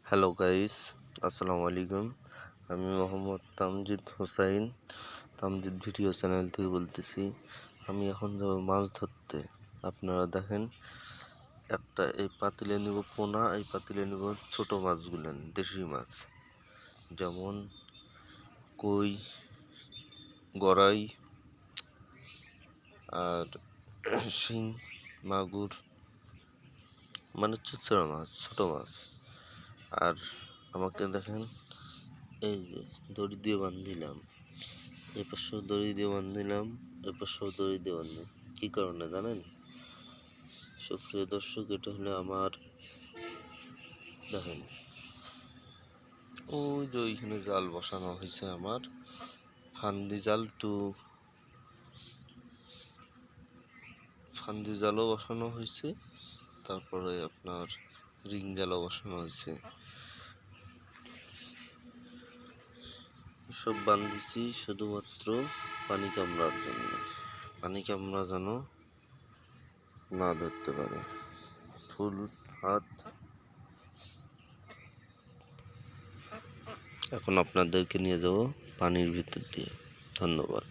Hello guys, আসসালামু আলাইকুম। আমি মোহাম্মদ তামজিদ হোসাইন, তামজিদ ভিডিও চ্যানেল থেকে বলতেছি। আমি এখন যাব মাছ ধরতে। আপনারা দেখেন, একটা এই পাতিলে নিব পোনা, এই পাতিলে নিব ছোট মাছগুলেন, দেশি মাছ, যেমন কই, গড়াই আর শিং, মাগুর, মানে চুচড়া মাছ, ছোট মাছ। আর আমাকে দেখেন, এই যে দড়ি দিয়ে বান্ধিলাম, এ পাশেও দড়ি দিয়ে বান্ধিলাম, এ পাশেও দড়ি দিয়ে বান্ধিলাম। কি কারণে জানেন? সুপ্রিয় দর্শক, এটা হলো আমার, দেখেন ওই যে ওইখানে জাল বসানো হয়েছে, আমার ফান্দি জালও বসানো হয়েছে, তারপরে আপনার রিং জালও বসানো হয়েছে। সব বান্ধিছি শুধুমাত্র পানি কামড়ার জন্য, পানি কামড়া যেন না ধরতে পারে। ফুল হাত। এখন আপনাদেরকে নিয়ে যাব পানির ভিতর দিয়ে। ধন্যবাদ।